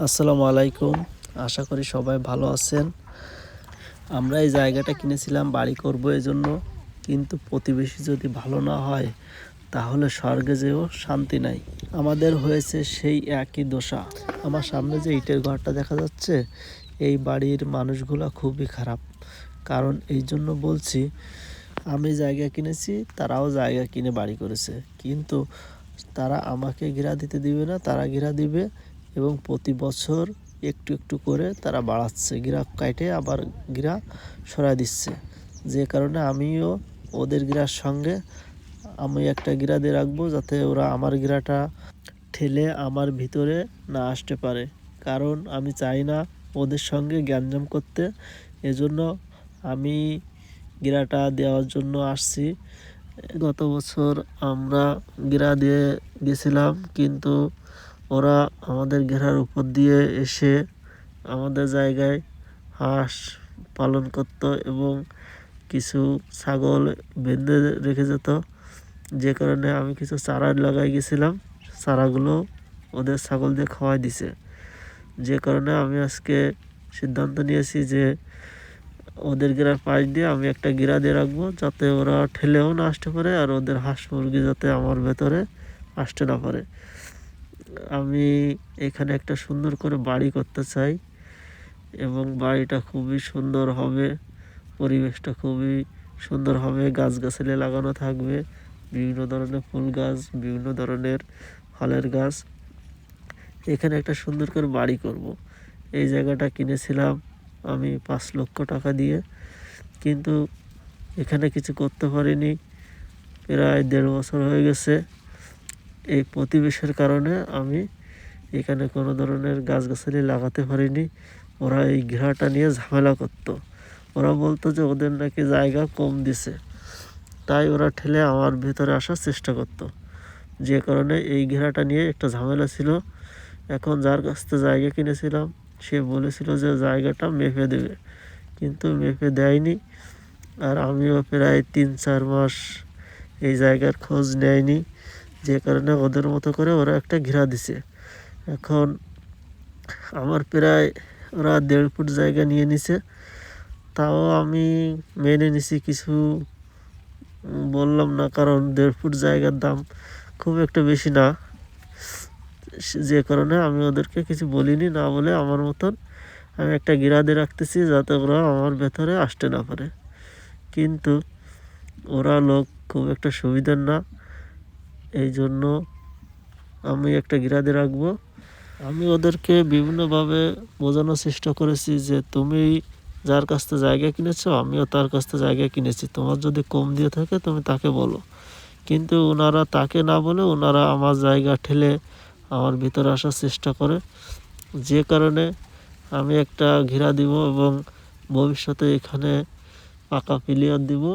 আসসালামু আলাইকুম। আশা করি সবাই ভালো আছেন। আমরা এই জায়গাটা কিনেছিলাম বাড়ি করব এজন্য, কিন্তু প্রতিবেশী যদি ভালো না হয় তাহলে স্বর্গে যেও শান্তি নাই। আমাদের হয়েছে সেই একই দশা। আমার সামনে যে ইটের ঘরটা দেখা যাচ্ছে, এই বাড়ির মানুষগুলো খুবই খারাপ। কারণ এই জন্য বলছি, আমি জায়গা কিনেছি, তারাও জায়গা কিনে বাড়ি করেছে, কিন্তু তারা আমাকে ঘেরা দিতে দিবে না, তারা ঘেরা দিবে এবং প্রতি বছর একটু একটু করে তারা বাড়াচ্ছে, ঘেরা কাটে আবার ঘেরা সরাই দিচ্ছে। যে কারণে আমিও ওদের ঘেরার সঙ্গে আমি একটা ঘেরা দিয়ে রাখবো, যাতে ওরা আমার ঘেরাটা ঠেলে আমার ভিতরে না আসতে পারে। কারণ আমি চাই না ওদের সঙ্গে গ্যাঞ্জাম করতে, এজন্য আমি ঘেরাটা দেওয়ার জন্য আসছি। গত বছর আমরা ঘেরা দিয়ে গেছিলাম, কিন্তু ওরা আমাদের ঘেরার উপর দিয়ে এসে আমাদের জায়গায় হাঁস পালন করত এবং কিছু ছাগল বেঁধে রেখে যেত। যে কারণে আমি কিছু চারা লাগাই গেছিলাম, চারাগুলো ওদের ছাগল দিয়ে খাওয়াই দিছে। যে কারণে আমি আজকে সিদ্ধান্ত নিয়েছি যে ওদের ঘেরার পাশ দিয়ে আমি একটা ঘেরা দিয়ে রাখবো, যাতে ওরা ঠেলেও না আসতে পারে আর ওদের হাঁস মুরগি যাতে আমার ভেতরে আসতে না পারে। আমি এখানে একটা সুন্দর করে বাড়ি করতে চাই এবং বাড়িটা খুবই সুন্দর হবে, পরিবেশটা খুবই সুন্দর হবে, গাছগাছালি লাগানো থাকবে, বিভিন্ন ধরনের ফুল গাছ, বিভিন্ন ধরনের ফলের গাছ। এখানে একটা সুন্দর করে বাড়ি করব। এই জায়গাটা কিনেছিলাম আমি 5 লক্ষ টাকা দিয়ে, কিন্তু এখানে কিছু করতে পারিনি। প্রায় 1.5 বছর হয়ে গেছে। এই প্রতিবেশের কারণে আমি এখানে কোনো ধরনের গাছগাছালি লাগাতে পারিনি। ওরা এই ঘেরাটা নিয়ে ঝামেলা করতো। ওরা বলতো যে ওদের নাকি জায়গা কম দিছে, তাই ওরা ঠেলে আমার ভেতরে আসার চেষ্টা করতো। যে কারণে এই ঘেরাটা নিয়ে একটা ঝামেলা ছিল। এখন যার কাছ থেকে জায়গা কিনেছিলাম সে বলেছিল যে জায়গাটা মেপে দেবে, কিন্তু মেপে দেয়নি। আর আমিও প্রায় 3-4 মাস এই জায়গার খোঁজ নেয়নি। যে কারণে ওদের মতো করে ওরা একটা ঘেরা দিছে। এখন আমার প্রায় ওরা 1.5 ফুট জায়গা নিয়ে নিছে, তাও আমি মেনে নিছি, কিছু বললাম না, কারণ 1.5 ফুট জায়গার দাম খুব একটা বেশি না। যে কারণে আমি ওদেরকে কিছু বলিনি, না বলে আমার মতন আমি একটা ঘেরা দিয়ে রাখতেছি, যাতে ওরা আমার ভেতরে আসতে না পারে। কিন্তু ওরা লোক খুব একটা সুবিধার না, এই জন্য আমি একটা ঘেরা দিয়ে রাখবো। আমি ওদেরকে বিভিন্নভাবে বোঝানোর চেষ্টা করেছি যে তুমি যার কাছ থেকে জায়গা কিনেছো, আমিও তার কাছ থেকে জায়গা কিনেছি, তোমার যদি কম দিয়ে থাকে তুমি তাকে বলো। কিন্তু ওনারা তাকে না বলে ওনারা আমার জায়গা ঠেলে আমার ভিতরে আসার চেষ্টা করে। যে কারণে আমি একটা ঘেরা দিব এবং ভবিষ্যতে এখানে পাকা পিলিয়ার দিব,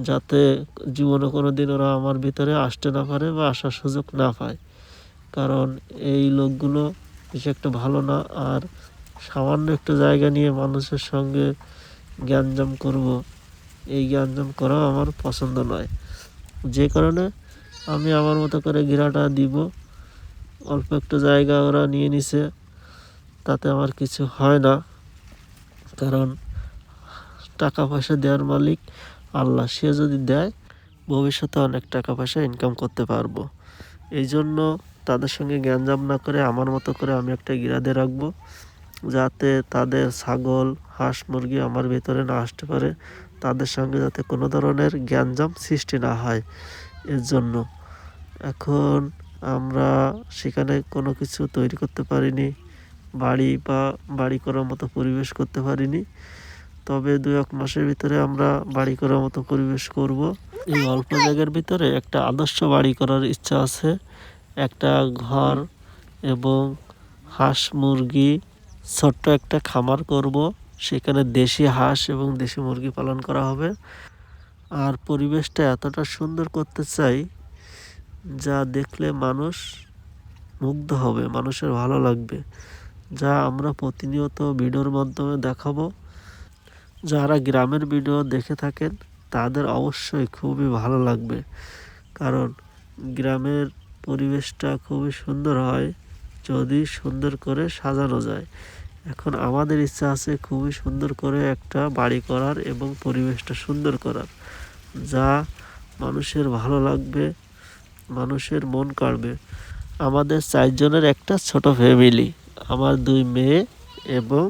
যাতে জীবনে কোনো দিন ওরা আমার ভিতরে আসতে না পারে বা আসার সুযোগ না পায়। কারণ এই লোকগুলো বেশি একটা ভালো না, আর সামান্য একটু জায়গা নিয়ে মানুষের সঙ্গে গ্যাঞ্জাম করব, এই গ্যাঞ্জাম করাও আমার পছন্দ নয়। যে কারণে আমি আমার মতো করে ঘেরাটা দিব। অল্প একটু জায়গা ওরা নিয়ে নিছে, তাতে আমার কিছু হয় না, কারণ টাকা পয়সা দেওয়ার মালিক আল্লাহ। সে যদি দেয়, ভবিষ্যতে অনেক টাকা পয়সা ইনকাম করতে পারবো। এই জন্য তাদের সঙ্গে গ্যাঞ্জাম না করে আমার মতো করে আমি একটা ঘেরা দিয়ে রাখবো, যাতে তাদের ছাগল হাঁস মুরগি আমার ভিতরে না আসতে পারে, তাদের সঙ্গে যাতে কোনো ধরনের গ্যাঞ্জাম সৃষ্টি না হয়। এর জন্য এখন আমরা সেখানে কোনো কিছু তৈরি করতে পারিনি, বাড়ি করার মতো পরিবেশ করতে পারিনি। তবে 2-1 মাসের ভিতরে আমরা বাড়ি করার মতো পরিবেশ করব। এই অল্প জায়গার ভিতরে একটা আদর্শ বাড়ি করার ইচ্ছা আছে। একটা ঘর এবং হাঁস মুরগি, ছোট্ট একটা খামার করব, সেখানে দেশি হাঁস এবং দেশি মুরগি পালন করা হবে। আর পরিবেশটা এতটা সুন্দর করতে চাই যা দেখলে মানুষ মুগ্ধ হবে, মানুষের ভালো লাগবে, যা আমরা প্রতিনিয়ত ভিডিওর মাধ্যমে দেখাবো। যারা গ্রামের ভিডিও দেখে থাকেন তাদের অবশ্যই খুবই ভালো লাগবে, কারণ গ্রামের পরিবেশটা খুবই সুন্দর হয় যদি সুন্দর করে সাজানো যায়। এখন আমাদের ইচ্ছা আছে খুবই সুন্দর করে একটা বাড়ি করার এবং পরিবেশটা সুন্দর করার, যা মানুষের ভালো লাগবে, মানুষের মন কাড়বে। আমাদের 4 জনের একটা ছোট ফ্যামিলি, আমার 2 মেয়ে এবং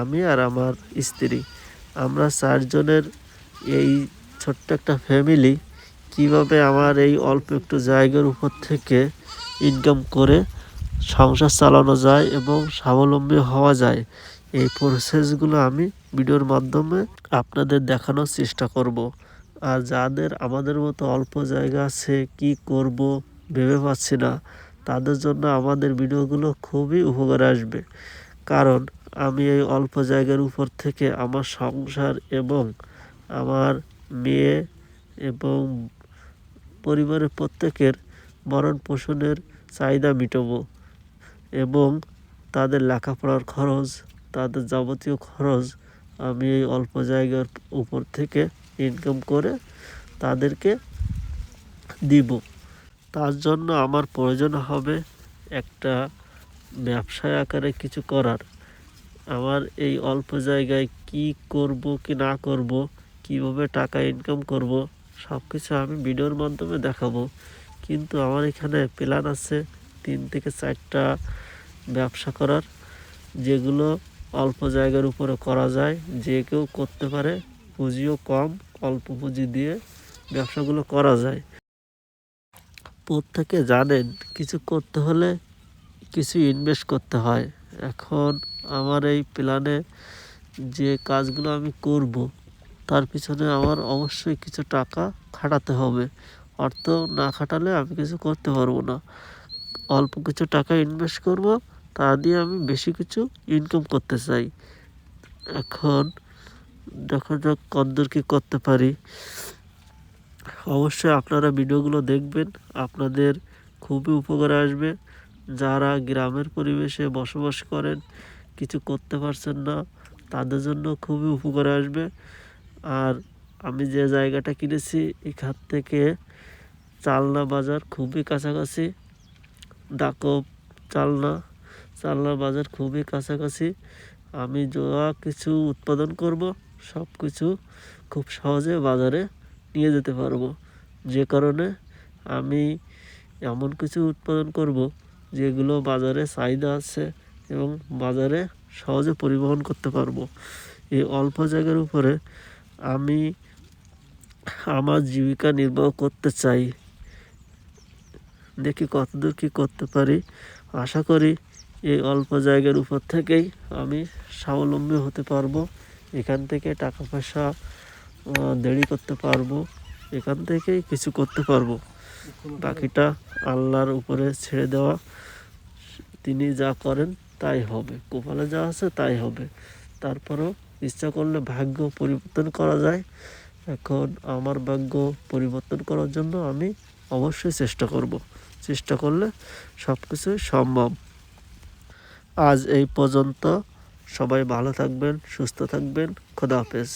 আমি আর আমার স্ত্রী। আমরা 4 জনের এই ছোট্ট একটা ফ্যামিলি কিভাবে আমার এই অল্প একটু জায়গার উপর থেকে ইনকাম করে সংসার চালানো যায় এবং স্বাবলম্বী হওয়া যায়, এই প্রসেসগুলো আমি ভিডিওর মাধ্যমে আপনাদের দেখানোর চেষ্টা করব। আর যাদের আমাদের মতো অল্প জায়গা আছে, কি করব ভেবে পাচ্ছি না, তাদের জন্য আমাদের ভিডিওগুলো খুবই উপকারে আসবে। কারণ আমি এই অল্প জায়গার উপর থেকে আমার সংসার এবং আমার মেয়ে এবং পরিবারের প্রত্যেকের ভরণ পোষণের চাহিদা মেটাবো এবং তাদের লেখাপড়ার খরচ, তাদের যাবতীয় খরচ আমি এই অল্প জায়গার উপর থেকে ইনকাম করে তাদেরকে দিব। তার জন্য আমার প্রয়োজন হবে একটা ব্যবসায় আকারে কিছু করার। আমার এই অল্প জায়গায় কি করব কি না করব, কিভাবে টাকা ইনকাম করব, সব কিছু আমি ভিডিওর মাধ্যমে দেখাবো। কিন্তু আমার এখানে প্ল্যান আছে 3 থেকে 4টা ব্যবসা করার, যেগুলো অল্প জায়গার উপরে করা যায়, যে কেউ করতে পারে, পুঁজিও কম, অল্প পুঁজি দিয়ে ব্যবসাগুলো করা যায়। প্রত্যেকে জানেন কিছু করতে হলে কিছু ইনভেস্ট করতে হয়। এখন আমার এই প্ল্যানে যে কাজগুলো আমি করব, তার পিছনে আমার অবশ্যই কিছু টাকা খাটাতে হবে। অর্থ না খাটালে আমি কিছু করতে পারবো না। অল্প কিছু টাকা ইনভেস্ট করব, তা দিয়ে আমি বেশি কিছু ইনকাম করতে চাই। এখন দেখা যাক কতদূর কী করতে পারি। অবশ্যই আপনারা ভিডিওগুলো দেখবেন, আপনাদের খুবই উপকারে আসবে। যারা গ্রামের পরিবেশে বসবাস করেন, কিছু করতে পারছেন না, তাদের জন্য খুবই উপকারে আসবে। আর আমি যে জায়গাটা কিনেছি এখান থেকে চালনা বাজার খুবই কাছাকাছি, ডাকব চালনা বাজার খুবই কাছাকাছি। আমি যা কিছু উৎপাদন করব সব কিছু খুব সহজে বাজারে নিয়ে যেতে পারবো। যে কারণে আমি এমন কিছু উৎপাদন করব যেগুলো বাজারে চাহিদা আছে এবং বাজারে সহজে পরিবহন করতে পারবো। এই অল্প জায়গার উপরে আমি আমার জীবিকা নির্বাহ করতে চাই। দেখি কতদূর কী করতে পারি। আশা করি এই অল্প জায়গার উপর থেকেই আমি স্বাবলম্বী হতে পারবো। এখান থেকে টাকা পয়সা দেরি করতে পারবো, এখান থেকেই কিছু করতে পারবো। বাকিটা আল্লাহর উপরে ছেড়ে দেওয়া, তিনি যা করেন তাই হবে, কপালে যা আছে তাই হবে। তারপরেও ইচ্ছা করলে ভাগ্য পরিবর্তন করা যায়। এখন আমার ভাগ্য পরিবর্তন করার জন্য আমি অবশ্যই চেষ্টা করব। চেষ্টা করলে সব কিছুই সম্ভব। আজ এই পর্যন্ত। সবাই ভালো থাকবেন, সুস্থ থাকবেন। খোদা হাফেজ।